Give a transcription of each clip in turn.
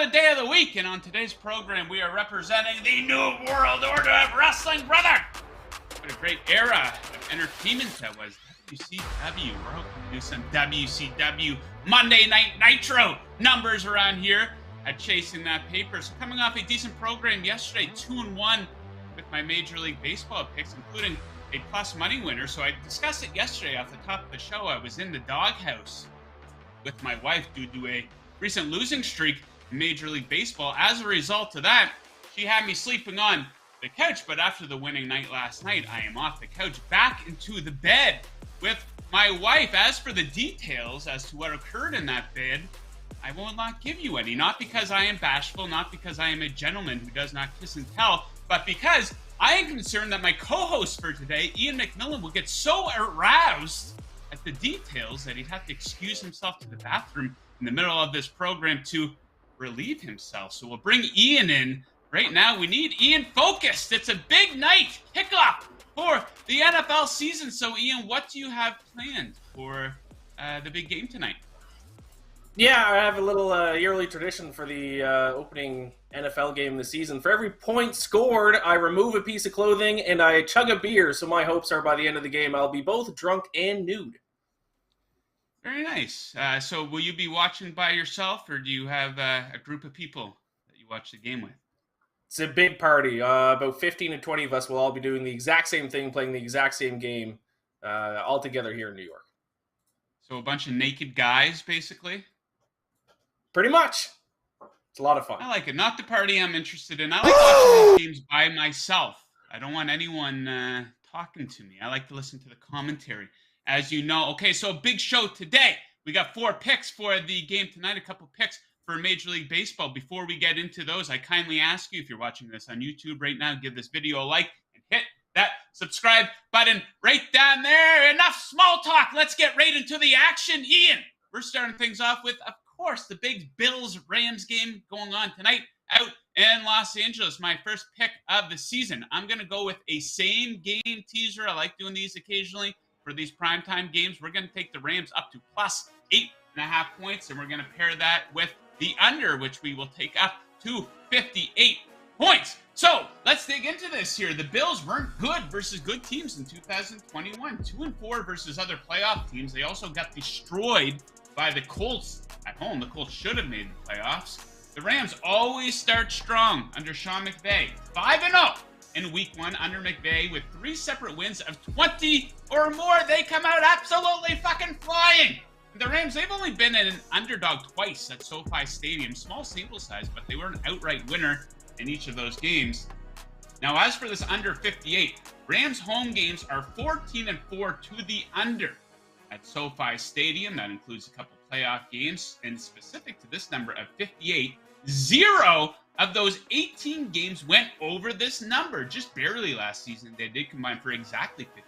another day of the week, and on today's program, we are representing the New World Order of Wrestling, brother! What a great era of entertainment that was. WCW. We're hoping to do some WCW Monday Night Nitro numbers around here at Chasing That Paper. So coming off a decent program yesterday, 2-1 with my Major League Baseball picks, including a plus money winner. So I discussed it yesterday off the top of the show. I was in the doghouse with my wife due to a recent losing streak in Major League Baseball. As a result of that, she had me sleeping on the couch. But after the winning night last night, I am off the couch back into the bed with my wife. As for the details as to what occurred in that bed, I will not give you any. Not because I am bashful, not because I am a gentleman who does not kiss and tell, but because I am concerned that my co-host for today, Iain MacMillan, will get so aroused at the details that he'd have to excuse himself to the bathroom in the middle of this program to relieve himself. So we'll bring Iain in. Right now, we need Iain focused. It's a big night, kickoff for the NFL season. So, Iain, what do you have planned for the big game tonight? Yeah, I have a little yearly tradition for the opening NFL game of the season. For every point scored, I remove a piece of clothing and I chug a beer. So my hopes are by the end of the game, I'll be both drunk and nude. Very nice. So will you be watching by yourself, or do you have a group of people that you watch the game with? It's a big party. About 15 to 20 of us will all be doing the exact same thing, playing the exact same game, all together here in New York. So a bunch of naked guys, basically? Pretty much. It's a lot of fun. I like it. Not the party I'm interested in. I like watching these games by myself. I don't want anyone talking to me. I like to listen to the commentary, as you know. Okay, so a big show today. We got 4 picks for the game tonight, a couple picks for Major League Baseball. Before we get into those, I kindly ask you, if you're watching this on YouTube right now, give this video a like and hit that subscribe button right down there. Enough small talk. Let's get right into the action. Iain, we're starting things off with, of course, the big Bills-Rams game going on tonight out in Los Angeles. My first pick of the season. I'm going to go with a same-game teaser. I like doing these occasionally for these primetime games. We're going to take the Rams up to plus 8.5 points, and we're going to pair that with the under, which we will take up to 58 points. So let's dig into this here. The Bills weren't good versus good teams in 2021. 2-4 versus other playoff teams. They also got destroyed by the Colts at home. The Colts should have made the playoffs. The Rams always start strong under Sean McVay. 5-0 in week 1 under McVay with 3 separate wins of 20 or more. They come out absolutely fucking flying. The Rams, they've only been an underdog twice at SoFi Stadium. Small sample size, but they were an outright winner in each of those games. Now, as for this under 58, Rams home games are 14-4 to the under at SoFi Stadium. That includes a couple playoff games, and specific to this number of 58, 0 of those 18 games went over this number. Just barely last season. They did combine for exactly 58.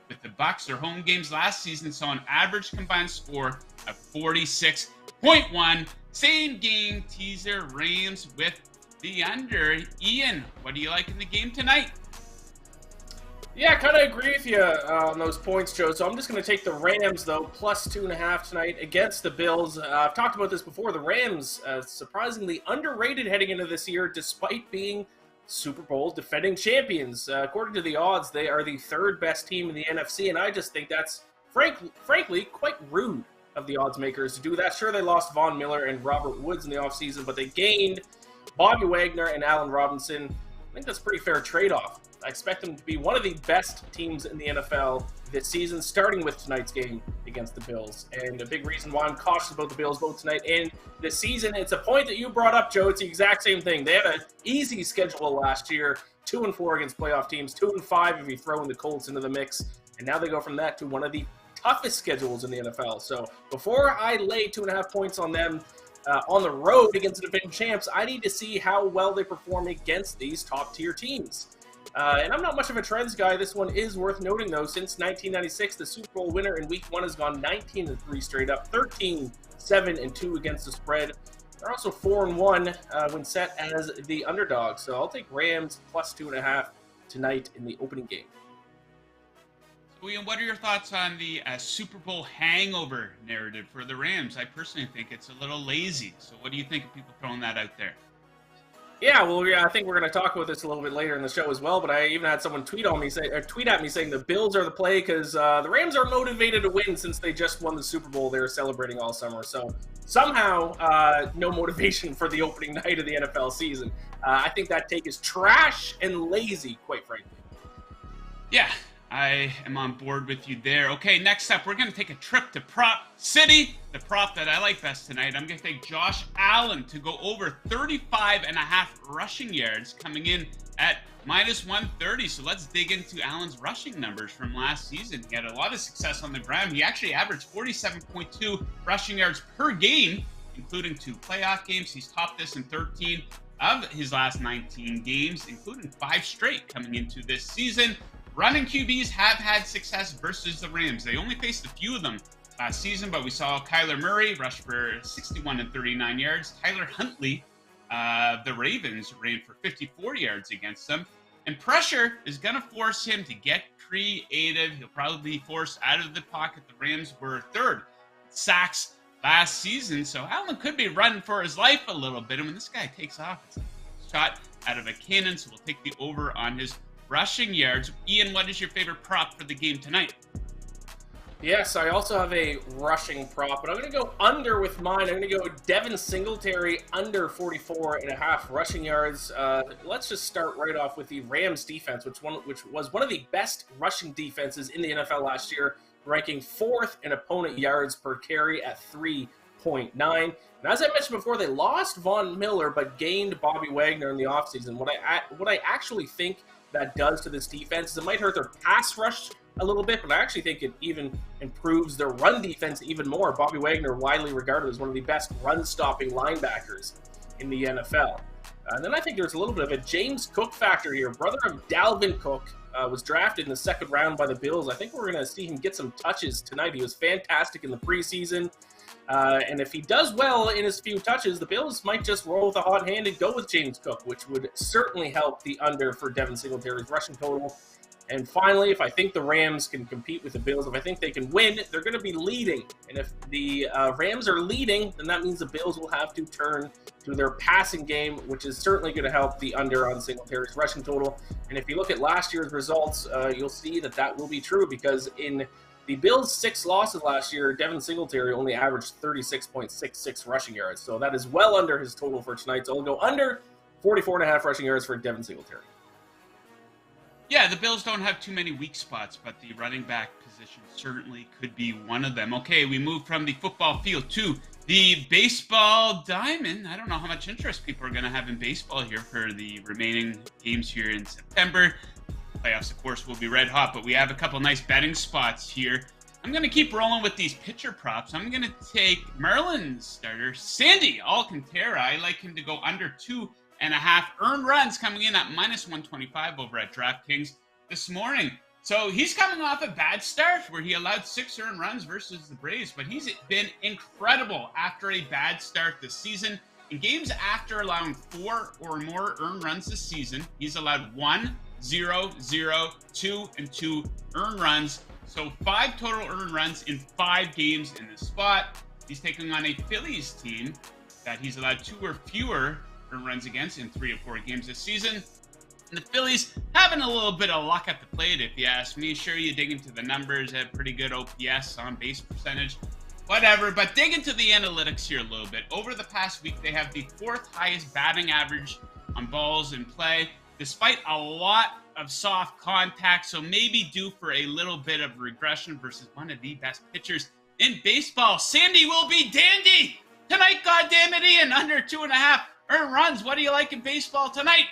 With the Bucs, their home games last season saw an average combined score of 46.1. Same game teaser, Rams with the under. Iain, what do you like in the game tonight? Yeah, I kind of agree with you on those points, Joe. So I'm just going to take the Rams, though, plus 2.5 tonight against the Bills. I've talked about this before. The Rams, surprisingly underrated heading into this year, despite being Super Bowl defending champions. According to the odds, they are the 3rd best team in the NFC, and I just think that's, frankly, quite rude of the odds makers to do that. Sure, they lost Von Miller and Robert Woods in the offseason, but they gained Bobby Wagner and Allen Robinson. I think that's a pretty fair trade-off. I expect them to be one of the best teams in the NFL this season, starting with tonight's game against the Bills. And a big reason why I'm cautious about the Bills both tonight and this season, it's a point that you brought up, Joe. It's the exact same thing. They had an easy schedule last year, 2-4 against playoff teams, 2-5 if you throw in the Colts into the mix. And now they go from that to one of the toughest schedules in the NFL. So before I lay 2.5 points on them on the road against the defending champs, I need to see how well they perform against these top-tier teams. And I'm not much of a trends guy. This one is worth noting, though. Since 1996, the Super Bowl winner in Week 1 has gone 19-3 straight up, 13-7-2 against the spread. They're also 4-1 when set as the underdog. So I'll take Rams plus 2.5 tonight in the opening game. Ian, what are your thoughts on the Super Bowl hangover narrative for the Rams? I personally think it's a little lazy. So what do you think of people throwing that out there? Yeah, well, I think we're going to talk about this a little bit later in the show as well. But I even had someone tweet at me saying the Bills are the play because the Rams are motivated to win since they just won the Super Bowl. They're celebrating all summer, so somehow no motivation for the opening night of the NFL season. I think that take is trash and lazy, quite frankly. Yeah, I am on board with you there. Okay, next up, we're going to take a trip to Prop City. The prop that I like best tonight, I'm going to take Josh Allen to go over 35.5 rushing yards, coming in at -130. So let's dig into Allen's rushing numbers from last season. He had a lot of success on the ground. He actually averaged 47.2 rushing yards per game, including 2 playoff games. He's topped this in 13 of his last 19 games, including 5 straight coming into this season. Running QBs have had success versus the Rams. They only faced a few of them last season, but we saw Kyler Murray rush for 61 and 39 yards. Tyler Huntley, the Ravens, ran for 54 yards against them. And pressure is going to force him to get creative. He'll probably be forced out of the pocket. The Rams were 3rd sacks last season, so Allen could be running for his life a little bit. And when this guy takes off, it's a shot out of a cannon, so we'll take the over on his rushing yards. Ian, what is your favorite prop for the game tonight? Yes, I also have a rushing prop, but I'm going to go under with mine. I'm going to go Devin Singletary under 44.5 rushing yards. Let's just start right off with the Rams defense, which was one of the best rushing defenses in the NFL last year, ranking 4th in opponent yards per carry at 3.9. And as I mentioned before, they lost Von Miller but gained Bobby Wagner in the offseason. What I actually think that does to this defense is it might hurt their pass rush a little bit, but I actually think it even improves their run defense even more. Bobby Wagner, widely regarded as one of the best run-stopping linebackers in the NFL. And then I think there's a little bit of a James Cook factor here. Brother of Dalvin Cook was drafted in the 2nd round by the Bills. I think we're going to see him get some touches tonight. He was fantastic in the preseason. And if he does well in his few touches, the Bills might just roll with a hot hand and go with James Cook, which would certainly help the under for Devin Singletary's rushing total. And finally, if I think the Rams can compete with the Bills, if I think they can win, they're going to be leading. And if the Rams are leading, then that means the Bills will have to turn to their passing game, which is certainly going to help the under on Singletary's rushing total. And if you look at last year's results, you'll see that will be true, because in the Bills' 6 losses last year, Devin Singletary only averaged 36.66 rushing yards. So that is well under his total for tonight. So I'll go under 44.5 rushing yards for Devin Singletary. Yeah, the Bills don't have too many weak spots, but the running back position certainly could be one of them. Okay, we move from the football field to the baseball diamond. I don't know how much interest people are going to have in baseball here for the remaining games here in September. Playoffs, of course, will be red hot, but we have a couple nice betting spots here. I'm going to keep rolling with these pitcher props. I'm going to take Marlins starter Sandy Alcantara. I like him to go under 2.5 earned runs, coming in at -125 over at DraftKings this morning. So he's coming off a bad start where he allowed 6 earned runs versus the Braves, but he's been incredible after a bad start this season. In games after allowing 4 or more earned runs this season, he's allowed 1, 0, 0, 2, and 2 earned runs. So 5 total earned runs in 5 games in this spot. He's taking on a Phillies team that he's allowed 2 or fewer earned runs against in 3 or 4 games this season. And the Phillies having a little bit of luck at the plate, if you ask me. Sure, you dig into the numbers, have pretty good OPS, on base percentage, whatever. But dig into the analytics here a little bit. Over the past week, they have the 4th highest batting average on balls in play, despite a lot of soft contact. So maybe due for a little bit of regression versus one of the best pitchers in baseball. Sandy will be dandy tonight, goddammit, Ian. Under 2.5 earned runs. What do you like in baseball tonight?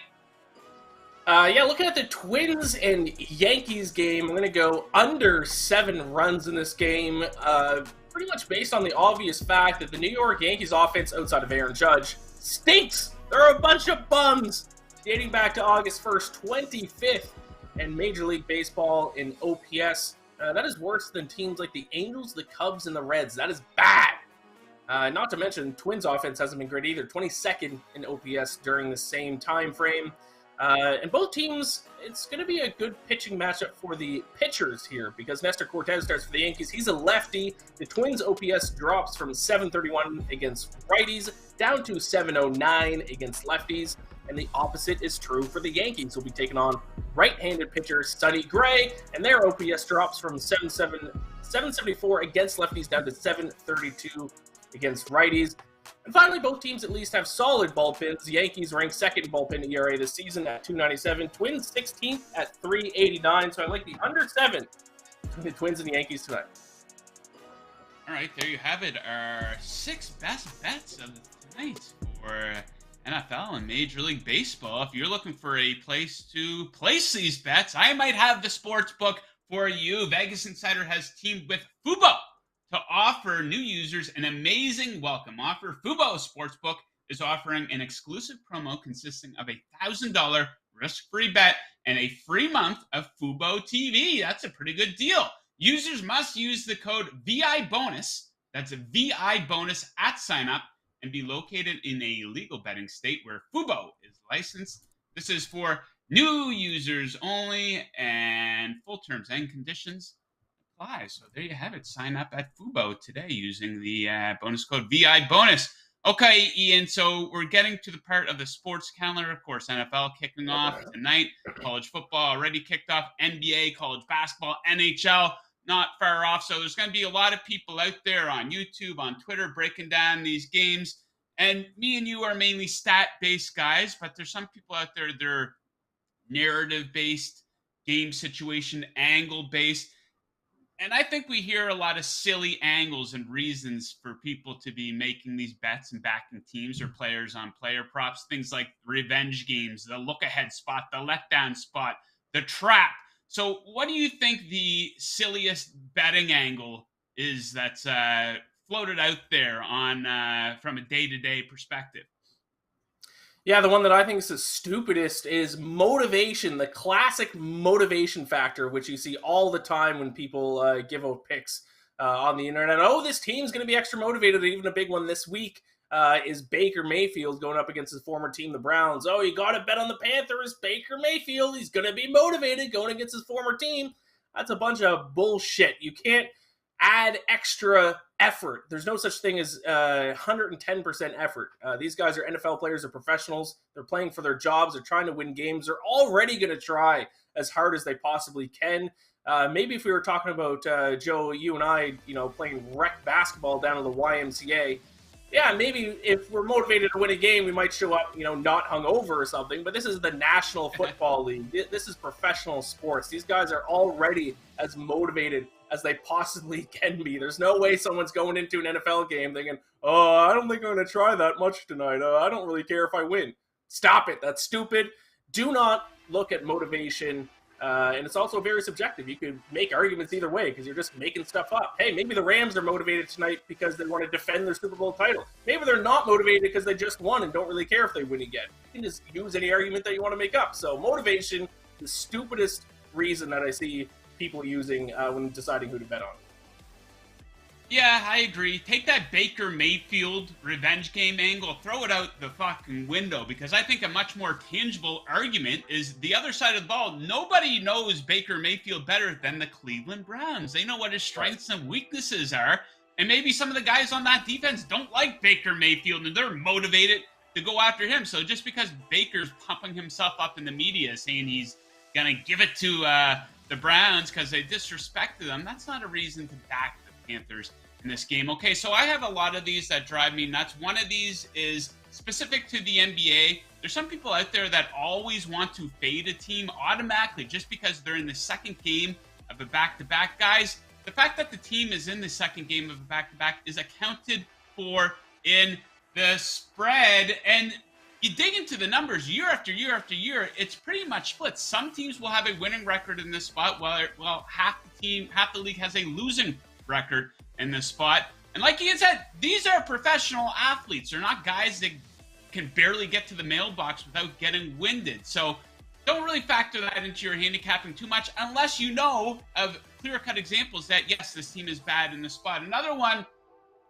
Yeah, looking at the Twins and Yankees game, I'm going to go under 7 runs in this game. Pretty much based on the obvious fact that the New York Yankees offense, outside of Aaron Judge, stinks. They're a bunch of bums. Dating back to August 1st, 25th in Major League Baseball in OPS. That is worse than teams like the Angels, the Cubs, and the Reds. That is bad. Not to mention, Twins offense hasn't been great either. 22nd in OPS during the same time frame. And both teams, it's going to be a good pitching matchup for the pitchers here because Nestor Cortez starts for the Yankees. He's a lefty. The Twins' OPS drops from 731 against righties down to 709 against lefties. And the opposite is true for the Yankees, who'll be taking on right-handed pitcher Sonny Gray, and their OPS drops from 774 against lefties down to 732 against righties. And finally, both teams at least have solid bullpens. The Yankees rank second in bullpen ERA this season at 2.97. Twins 16th at 3.89. So I like the under 7 between the Twins and the Yankees tonight. All right, there you have it. Our 6 best bets of tonight for NFL and Major League Baseball. If you're looking for a place to place these bets, I might have the Sportsbook for you. Vegas Insider has teamed with Fubo to offer new users an amazing welcome offer. Fubo Sportsbook is offering an exclusive promo consisting of a $1,000 risk-free bet and a free month of Fubo TV. That's a pretty good deal. Users must use the code VIBONUS, that's a VI bonus at sign-up, and be located in a legal betting state where Fubo is licensed. This is for new users only, and full terms and conditions apply. So there you have it. Sign up at Fubo today using the bonus code VI bonus. Okay, Ian, so we're getting to the part of the sports calendar. Of course, NFL kicking off tonight. College football already kicked off. NBA, college basketball, NHL not far off. So there's going to be a lot of people out there on YouTube, on Twitter, breaking down these games. And me and you are mainly stat-based guys, but there's some people out there that are narrative-based, game situation, angle-based. And I think we hear a lot of silly angles and reasons for people to be making these bets and backing teams or players on player props. Things like revenge games, the look-ahead spot, the letdown spot, the trap. So what do you think the silliest betting angle is that's floated out there on from a day-to-day perspective? Yeah, the one that I think is the stupidest is motivation, the classic motivation factor, which you see all the time when people give out picks on the internet. Oh, this team's going to be extra motivated. Even a big one this week is Baker Mayfield going up against his former team, the Browns. Oh, you got to bet on the Panthers. Baker Mayfield, he's going to be motivated going against his former team. That's a bunch of bullshit. You can't add extra effort. There's no such thing as 110% effort. These guys are NFL players, they're professionals. They're playing for their jobs. They're trying to win games. They're already going to try as hard as they possibly can. Maybe if we were talking about, Joe, you and I, playing rec basketball down at the YMCA, yeah, maybe if we're motivated to win a game, we might show up, not hungover or something. But this is the National Football League. This is professional sports. These guys are already as motivated as they possibly can be. There's no way someone's going into an NFL game thinking, oh, I don't think I'm going to try that much tonight. I don't really care if I win. Stop it. That's stupid. Do not look at motivation. And it's also very subjective. You could make arguments either way because you're just making stuff up. Hey, maybe the Rams are motivated tonight because they want to defend their Super Bowl title. Maybe they're not motivated because they just won and don't really care if they win again. You can just use any argument that you want to make up. So motivation, the stupidest reason that I see people using when deciding who to bet on. Yeah, I agree. Take that Baker Mayfield revenge game angle, throw it out the fucking window, because I think a much more tangible argument is the other side of the ball. Nobody knows Baker Mayfield better than the Cleveland Browns. They know what his strengths and weaknesses are, and maybe some of the guys on that defense don't like Baker Mayfield, and they're motivated to go after him. So just because Baker's pumping himself up in the media saying he's going to give it to the Browns because they disrespected them, that's not a reason to back the Panthers in this game. Okay, so I have a lot of these that drive me nuts. One of these is specific to the NBA. There's some people out there that always want to fade a team automatically just because they're in the second game of a back-to-back. Guys, the fact that the team is in the second game of a back-to-back is accounted for in the spread. And you dig into the numbers year after year after year, it's pretty much split. Some teams will have a winning record in this spot, while half the league has a losing record in this spot. And like Ian said, these are professional athletes. They're not guys that can barely get to the mailbox without getting winded. So don't really factor that into your handicapping too much unless you know of clear-cut examples that, yes, this team is bad in this spot. Another one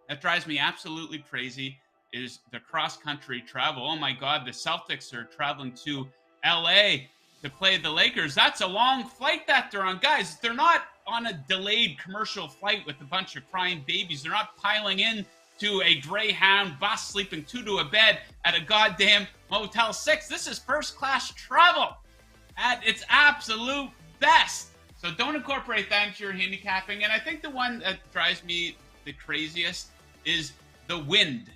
that drives me absolutely crazy is the cross-country travel. Oh, my God, the Celtics are traveling to LA to play the Lakers. That's a long flight that they're on. Guys, they're not on a delayed commercial flight with a bunch of crying babies. They're not piling in to a Greyhound bus, sleeping 2 to a bed at a goddamn Motel 6. This is first-class travel at its absolute best. So don't incorporate that into your handicapping. And I think the one that drives me the craziest is the wind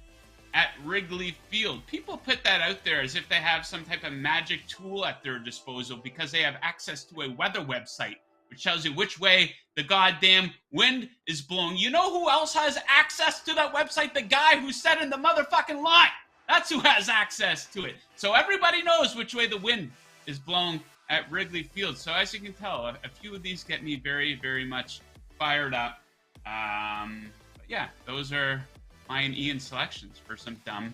at Wrigley Field. People put that out there as if they have some type of magic tool at their disposal because they have access to a weather website, which tells you which way the goddamn wind is blowing. You know who else has access to that website? The guy who set in the motherfucking line. That's who has access to it. So everybody knows which way the wind is blowing at Wrigley Field. So as you can tell, a few of these get me very, very much fired up. But yeah, those are my and Iain's selections for some dumb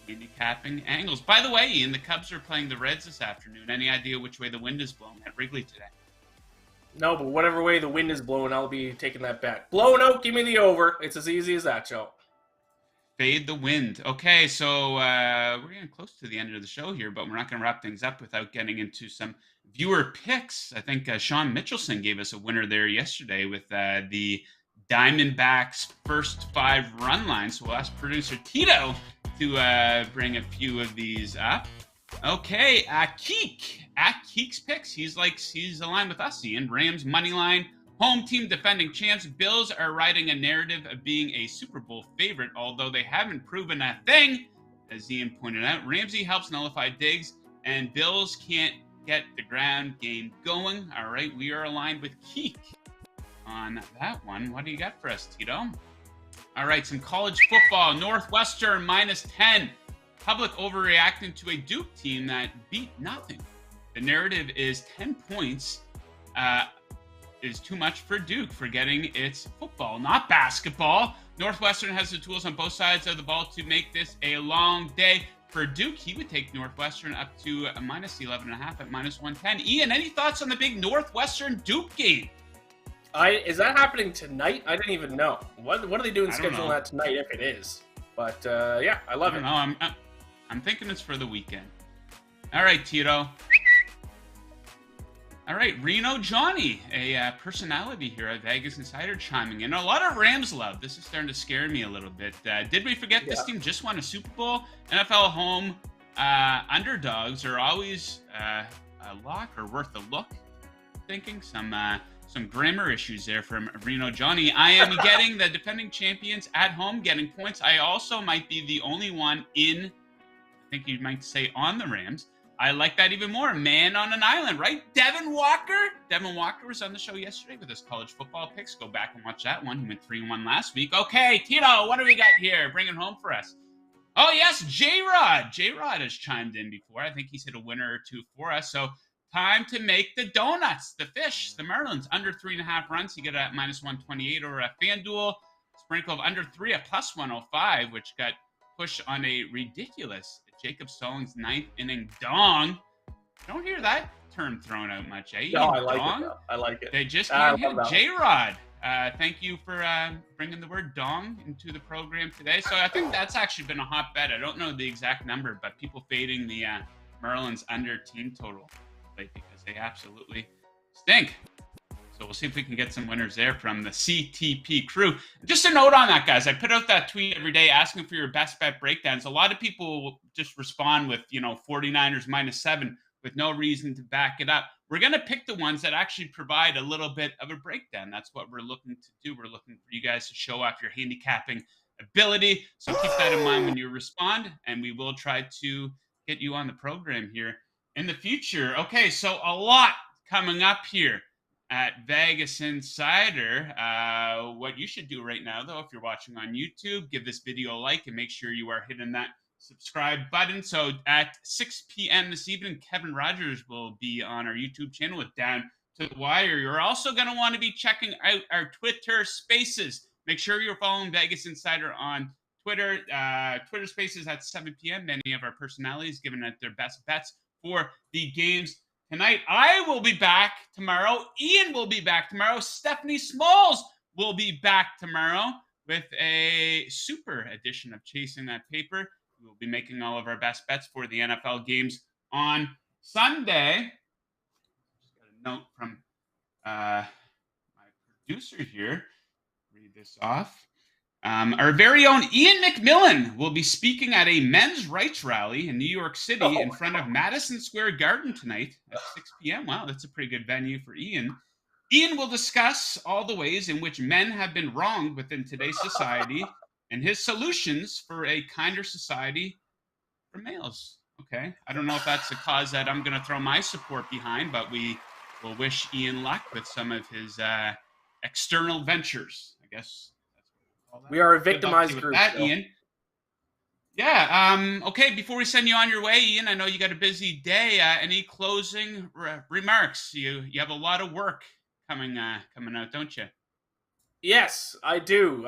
handicapping angles. By the way, Iain, the Cubs are playing the Reds this afternoon. Any idea which way the wind is blowing at Wrigley today? No, but whatever way the wind is blowing, I'll be taking that bet. Blowing out, give me the over. It's as easy as that, Joe. Fade the wind. Okay, so we're getting close to the end of the show here, but we're not going to wrap things up without getting into some viewer picks. I think Sean Mitchelson gave us a winner there yesterday with the Diamondbacks' first 5 run line. So we'll ask producer Tito to bring a few of these up. Okay, Keek. At Keek's picks, he's aligned with us, Iain. Rams money line, home team defending champs. Bills are riding a narrative of being a Super Bowl favorite, although they haven't proven a thing. As Iain pointed out, Ramsey helps nullify Diggs, and Bills can't get the ground game going. All right, we are aligned with Keek on that one. What do you got for us, Tito? All right, some college football. Northwestern -10. Public overreacting to a Duke team that beat nothing. The narrative is 10 points is too much for Duke, forgetting it's football, not basketball. Northwestern has the tools on both sides of the ball to make this a long day. For Duke, he would take Northwestern up to a -11.5 at -110. Iain, any thoughts on the big Northwestern Duke game? Is that happening tonight? I didn't even know. What are they doing scheduling that tonight if it is? But yeah, I love it. I'm thinking it's for the weekend. All right, Tito. All right, Reno Johnny, a personality here at Vegas Insider, chiming in. A lot of Rams love. This is starting to scare me a little bit. Did we forget this team just won a Super Bowl? NFL home underdogs are always a lock or worth a look. Thinking some grammar issues there from Reno Johnny. I am getting the defending champions at home, getting points. I also might be the only one in, I think you might say, on the Rams. I like that even more. Man on an island, right? Devin Walker. Devin Walker was on the show yesterday with his college football picks. Go back and watch that one. He went 3-1 last week. Okay, Tito, what do we got here? Bring it home for us. Oh, yes, J-Rod. J-Rod has chimed in before. I think he's hit a winner or two for us. So time to make the donuts, the fish, the Marlins, under 3.5 runs. You get it at -128 or a FanDuel. Sprinkle of under 3 at +105, which got pushed on a ridiculous Jacob Stallings 9th inning dong. Don't hear that term thrown out much, eh? No, I like it, though. I like it. They just can't hit J-Rod. Thank you for bringing the word dong into the program today. So I think that's actually been a hot bet. I don't know the exact number, but people fading the Marlins under team total because they absolutely stink. So we'll see if we can get some winners there from the CTP crew. Just a note on that, guys. I put out that tweet every day asking for your best bet breakdowns. A lot of people will just respond with, 49ers -7 with no reason to back it up. We're going to pick the ones that actually provide a little bit of a breakdown. That's what we're looking to do. We're looking for you guys to show off your handicapping ability. So keep that in mind when you respond, and we will try to get you on the program here in the future. Okay, so a lot coming up here at Vegas Insider. What you should do right now, though, if you're watching on YouTube, give this video a like and make sure you are hitting that subscribe button. So at 6 p.m. this evening, Kevin Rogers will be on our YouTube channel with Down to the Wire. You're also going to want to be checking out our Twitter Spaces. Make sure you're following Vegas Insider on Twitter. Twitter Spaces at 7 p.m. Many of our personalities giving out their best bets for the games tonight. I will be back tomorrow. Iain will be back tomorrow. Stephanie Smalls will be back tomorrow with a super edition of Chasing That Paper. We will be making all of our best bets for the NFL games on Sunday, just got a note from my producer here. Read this off. Our very own Iain MacMillan will be speaking at a men's rights rally in New York City in front of Madison Square Garden tonight at 6 p.m. Wow, that's a pretty good venue for Iain. Iain will discuss all the ways in which men have been wronged within today's society and his solutions for a kinder society for males. Okay, I don't know if that's a cause that I'm going to throw my support behind, but we will wish Iain luck with some of his external ventures, I guess. We are a victimized group. That, Iain. Yeah. Okay. Before we send you on your way, Iain, I know you got a busy day. Any closing remarks? You have a lot of work coming out, don't you? Yes, I do.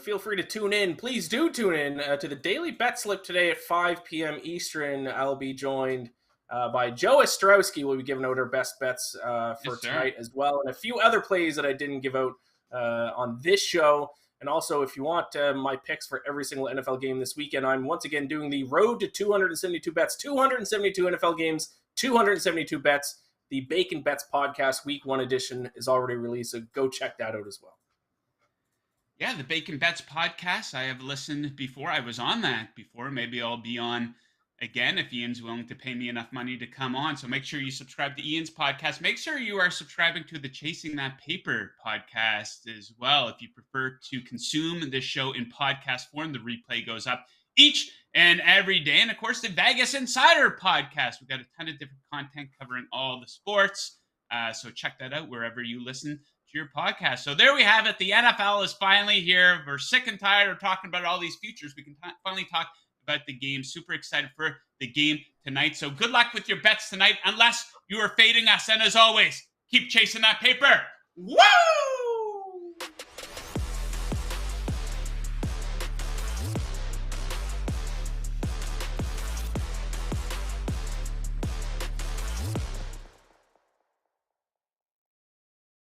Feel free to tune in. Please do tune in to the Daily Bet Slip today at 5 p.m. Eastern. I'll be joined by Joe Ostrowski. We'll be giving out our best bets for tonight as well, and a few other plays that I didn't give out on this show. And also, if you want my picks for every single NFL game this weekend, I'm once again doing the Road to 272 Bets. 272 NFL games, 272 bets. The Bacon Bets podcast week 1 edition is already released, so go check that out as well. Yeah, the Bacon Bets podcast. I have listened before. I was on that before. Maybe I'll be on again if Iain's willing to pay me enough money to come on. So make sure you subscribe to Iain's podcast. Make sure you are subscribing to the Chasing That Paper podcast as well. If you prefer to consume this show in podcast form, the replay goes up each and every day. And of course, the VegasInsider podcast. We've got a ton of different content covering all the sports. So check that out wherever you listen to your podcast. So there we have it. The NFL is finally here. We're sick and tired of talking about all these futures. We can finally talk about the game. Super excited for the game tonight. So good luck with your bets tonight, unless you are fading us. And as always, keep chasing that paper. Woo!